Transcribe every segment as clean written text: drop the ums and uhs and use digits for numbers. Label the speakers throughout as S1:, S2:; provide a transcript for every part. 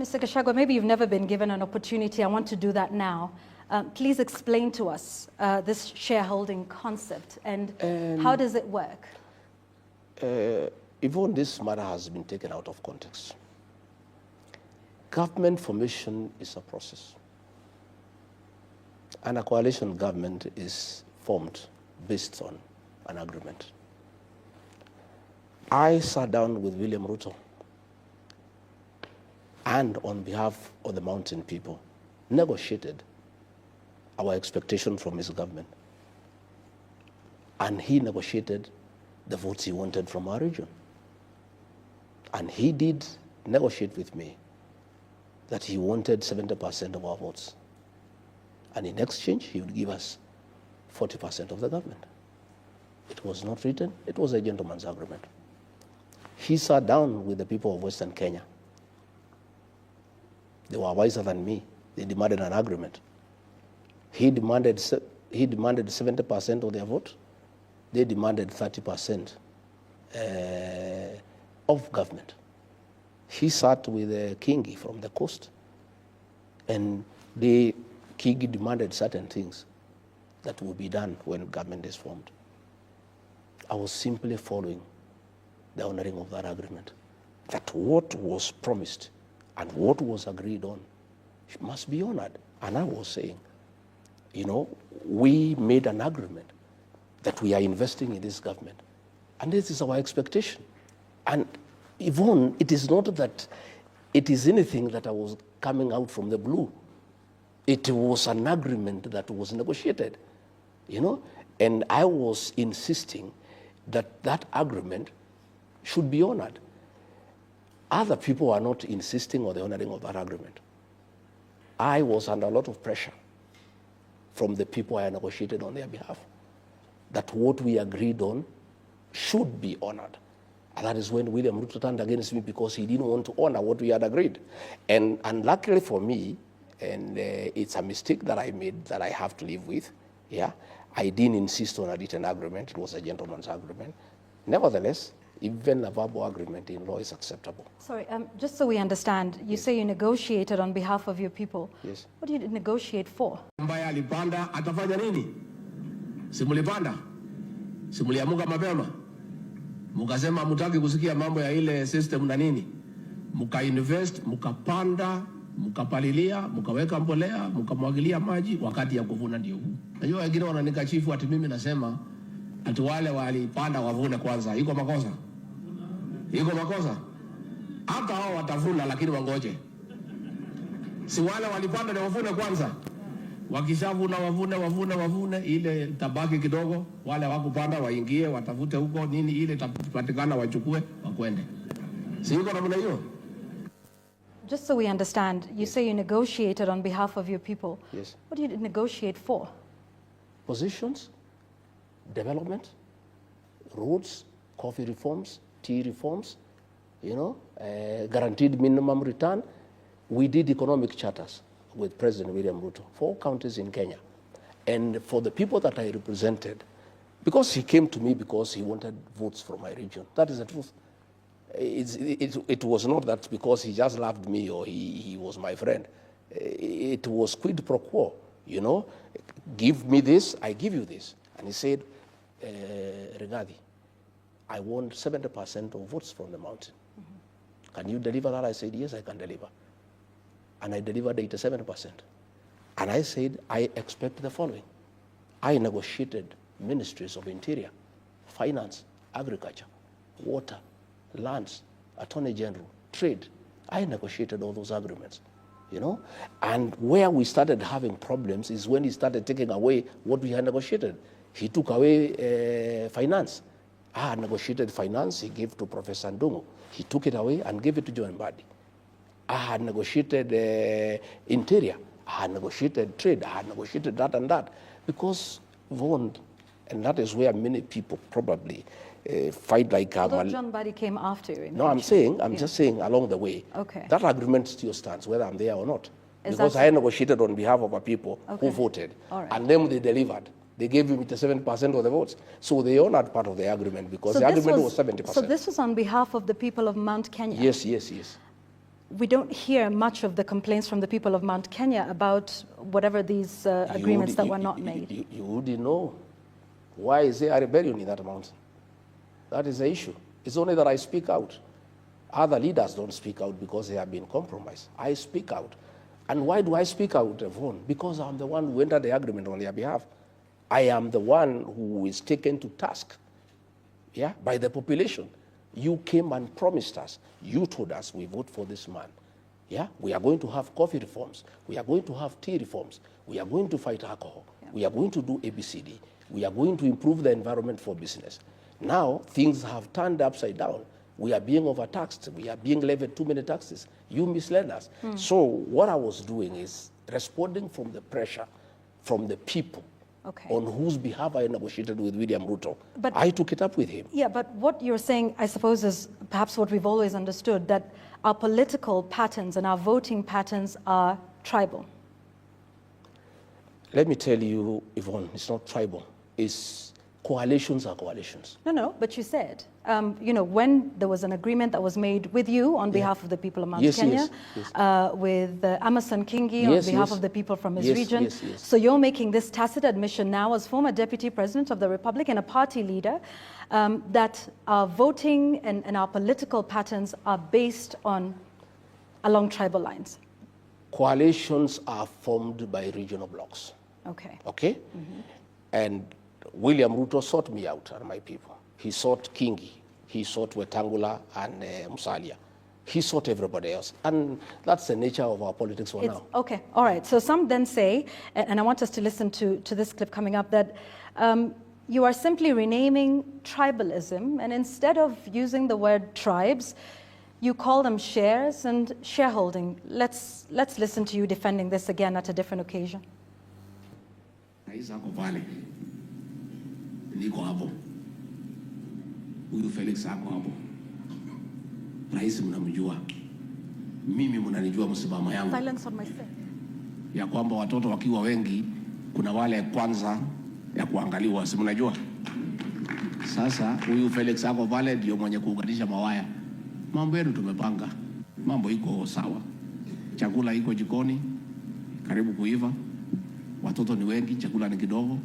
S1: Mr. Gachagua, maybe you've never been given an opportunity. I want to do that now. Please explain to us this shareholding concept and how does it work?
S2: Even this matter has been taken out of context. Government formation is a process. And a coalition government is formed based on an agreement. I sat down with William Ruto and on behalf of the mountain people, negotiated our expectation from his government. And he negotiated the votes he wanted from our region. And he did negotiate with me that he wanted 70% of our votes. And in exchange, he would give us 40% of the government. It was not written, it was a gentleman's agreement. He sat down with the people of Western Kenya. They were wiser than me. They demanded an agreement. He demanded 70% of their vote. They demanded 30% of government. He sat with Kingi from the coast, and Kingi demanded certain things that will be done when government is formed. I was simply following the honoring of that agreement, that what was promised and what was agreed on must be honored. And I was saying, you know, we made an agreement that we are investing in this government. And this is our expectation. And Yvonne, it is not that it is anything that I was coming out from the blue. It was an agreement that was negotiated, you know? And I was insisting that that agreement should be honored. Other people are not insisting on the honoring of that agreement. I was under a lot of pressure from the people I negotiated on their behalf, that what we agreed on should be honored. And that is when William Ruto turned against me because he didn't want to honor what we had agreed. And luckily for me, and it's a mistake that I made that I have to live with, yeah, I didn't insist on a written agreement. It was a gentleman's agreement. Nevertheless, even a verbal agreement in law is acceptable.
S1: Sorry, just so we understand, you say you negotiated on behalf of your people.
S2: Yes.
S1: What did you negotiate for?
S3: Ambaye alipanda atafanya nini? Simulipanda? Simuliamuka mapema? Mukasema mutaki kusikia mambo ya ile system na nini? Muka-invest, mukapanda, mukapalilia, mukaweka mbolea, mukamwagilia maji, wakati ya kuvuna ndio huu. Najua wengine wananikashifu ati mimi nasema ati wale walipanda wavune kwanza. Iko makosa? Iko makosa? Hata hao watavuna lakini wangoje. Si wale walipanda na wavune kwanza. Wakishavuna wavune ile tabaki kidogo, wale wakupanda waingie watafute huko nini ile tapatikana wachukue wakwende. Si iko namna hiyo?
S1: Just so we understand, you say you negotiated on behalf of your people.
S2: Yes.
S1: What did you negotiate for?
S2: Positions, development, roads, coffee reforms, tea reforms, you know, guaranteed minimum return. We did economic charters with President William Ruto, 4 counties in Kenya. And for the people that I represented, because he came to me because he wanted votes from my region. That is the truth. It was not that because he just loved me or he was my friend. It was quid pro quo, you know. Give me this, I give you this. And he said, Regadi, I want 70% of votes from the mountain. Can you deliver that? I said, yes, I can deliver. And I delivered 87%. And I said, I expect the following. I negotiated ministries of interior, finance, agriculture, water, lands, attorney general, trade. I negotiated all those agreements, you know? And where we started having problems is when he started taking away what we had negotiated. He took away finance. I had negotiated finance, he gave to Professor Ndungu. He took it away and gave it to John Mbadi. I had negotiated interior, I had negotiated trade, I had negotiated that and that. Because Vaughan, and that is where many people probably fight like...
S1: Although John Mbadi came after you.
S2: No, I'm just saying along the way.
S1: Okay.
S2: That agreement still stands, whether I'm there or not.
S1: Is
S2: because I negotiated on behalf of our people who voted.
S1: All right.
S2: And then they delivered. They gave him 7% of the votes. So they honored part of the agreement because the agreement was 70%.
S1: So this was on behalf of the people of Mount Kenya?
S2: Yes, yes, yes.
S1: we don't hear much of the complaints from the people of Mount Kenya about whatever these agreements that were not made.
S2: You wouldn't know. Why is there a rebellion in that mountain? That is the issue. It's only that I speak out. Other leaders don't speak out because they have been compromised. I speak out. And why do I speak out, Yvonne? Because I'm the one who entered the agreement on their behalf. I am the one who is taken to task, yeah, by the population. You came and promised us. You told us we vote for this man. Yeah, we are going to have coffee reforms. We are going to have tea reforms. We are going to fight alcohol. Yeah. We are going to do ABCD. We are going to improve the environment for business. Now, things have turned upside down. We are being overtaxed. We are being levied too many taxes. You misled us. So what I was doing is responding from the pressure from the people on whose behalf I negotiated with William Ruto. But I took it up with him.
S1: Yeah, but what you're saying, I suppose, is perhaps what we've always understood, that our political patterns and our voting patterns are tribal.
S2: Let me tell you, Yvonne, it's not tribal. It's coalitions are coalitions.
S1: No, but you said, when there was an agreement that was made with you on behalf of the people of Mount Kenya, with Amason Kingi on behalf of the people from his region. So you're making this tacit admission now as former Deputy President of the Republic and a party leader that our voting and our political patterns are based along tribal lines.
S2: Coalitions are formed by regional blocks.
S1: Okay.
S2: And William Ruto sought me out and my people. He sought Kingi, he sought Wetangula and Musalia. He sought everybody else. And that's the nature of our politics for now.
S1: Okay, all right. So some then say, and I want us to listen to this clip coming up, that you are simply renaming tribalism, and instead of using the word tribes, you call them shares and shareholding. Let's listen to you defending this again at a different occasion.
S3: Niko hapo. Huyu Felix ako hapo. Rais mnamjua. Mimi mnanijua msimamo yangu.
S1: Silence on my set.
S3: Ya kwamba watoto wakiwa wengi kuna wale kwanza ya kuangaliwa, si mnajua? Sasa huyu Felix ako pale ndio mwenye kuunganisha mawaya. Mambo yetu tumepanga. Mambo iko sawa. Chakula iko jikoni karibu kuiva. Watoto ni wengi, chakula ni kidogo.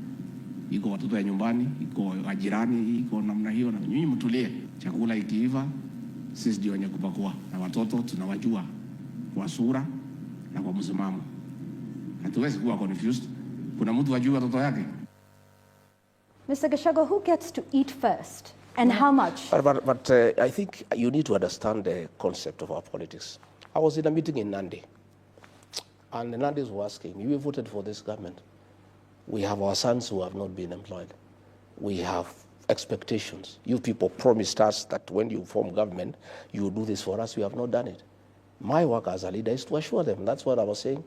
S3: Iko watoto ya nyumbani, iko ajirani, iko namna hiyo, na nyinyi mtulie. Chakula ikiiva, sisi ndio wenye kupakua, na watoto tunawajua kwa sura na kwa msimamo. Hatuwezi kuwa confused. Kuna mtu wajua watoto yake.
S1: Mr. Gachagua, who gets to eat first and how much?
S2: But I think you need to understand the concept of our politics. I was in a meeting in Nandi, and the Nandis were asking, you voted for this government. We have our sons who have not been employed. We have expectations. You people promised us that when you form government, you will do this for us. You have not done it. My work as a leader is to assure them. That's what I was saying.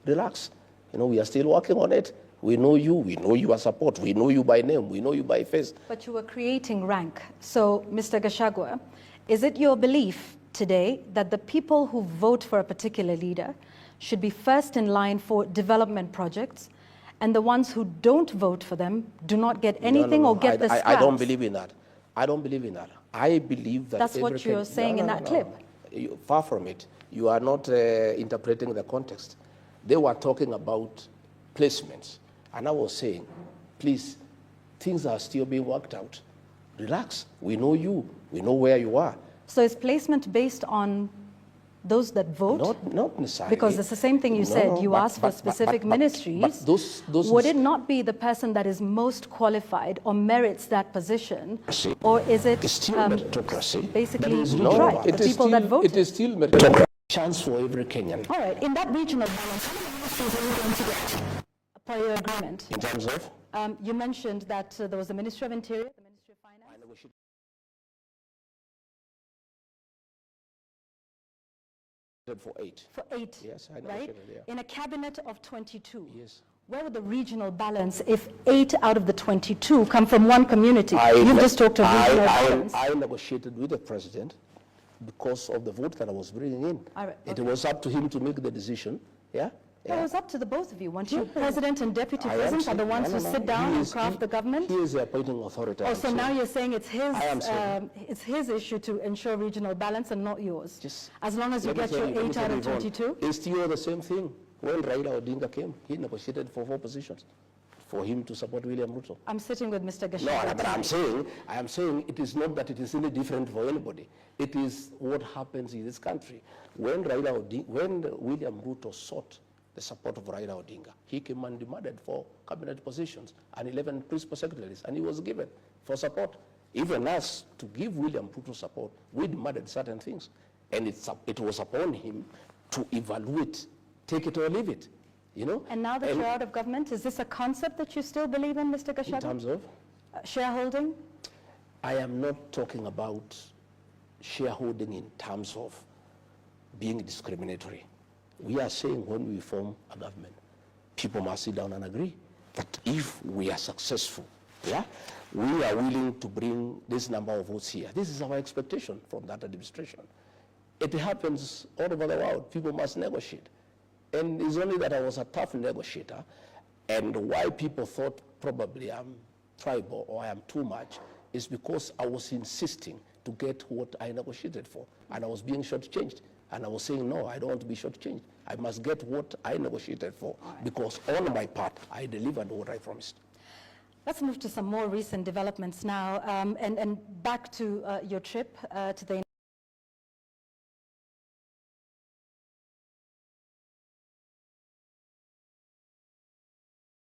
S2: Relax. We are still working on it. We know you. We know your support. We know you by name. We know you by face.
S1: But you were creating rank. So, Mr. Gachagua, is it your belief today that the people who vote for a particular leader should be first in line for development projects, and the ones who don't vote for them do not get anything or get the scraps?
S2: I don't believe in that. I don't believe in that. I believe that...
S1: That's what you're saying in that clip.
S2: Far from it. You are not interpreting the context. They were talking about placements. And I was saying, please, things are still being worked out. Relax. We know you. We know where you are.
S1: So is placement based on those that vote?
S2: Not necessarily.
S1: Because it's the same thing you said. You asked for specific ministries.
S2: But those
S1: would it not be the person that is most qualified or merits that position? Or is it
S2: still meritocracy?
S1: Basically,
S2: the people that voted? It is still meritocracy. Chance for every Kenyan.
S1: All right. In that regional balance, how many ministries are you going to get per your agreement?
S2: In terms of?
S1: You mentioned that there was the Ministry of Interior, the Ministry of Finance.
S2: For 8.
S1: For 8,
S2: yes, I
S1: right?
S2: Yeah.
S1: In a cabinet of 22.
S2: Yes.
S1: Where would the regional balance if 8 out of the 22 come from one community? You've just talked of regional balance.
S2: I negotiated with the president because of the vote that I was bringing in.
S1: All right,
S2: It was up to him to make the decision, yeah?
S1: Well, it's up to the both of you. Weren't you president and deputy president are the ones who sit down and craft the government?
S2: He is the appointing authority.
S1: Oh, so now you're saying it's his issue to ensure regional balance and not yours? As long as you get your 8 out of 22?
S2: It's still the same thing. When Raila Odinga came, he negotiated for 4 positions for him to support William Ruto.
S1: I'm sitting with Mr. Gachagua.
S2: No, but I am saying it is not that it is any different for anybody. It is what happens in this country. When William Ruto sought the support of Raila Odinga, he came and demanded for cabinet positions and 11 principal secretaries, and he was given for support. Even us, to give William Ruto support, we demanded certain things. And it was upon him to evaluate, take it or leave it. You know?
S1: And now that you're out of government, is this a concept that you still believe in, Mr. Gachagua?
S2: In terms of?
S1: Shareholding?
S2: I am not talking about shareholding in terms of being discriminatory. We are saying when we form a government, people must sit down and agree that if we are successful, we are willing to bring this number of votes here. This is our expectation from that administration. It happens all over the world. People must negotiate. And it's only that I was a tough negotiator, and why people thought probably I'm tribal or I am too much is because I was insisting to get what I negotiated for, and I was being shortchanged. And I was saying, no, I don't want to be shortchanged. I must get what I negotiated for, because on my part, I delivered what I promised.
S1: Let's move to some more recent developments now, and back to your trip to the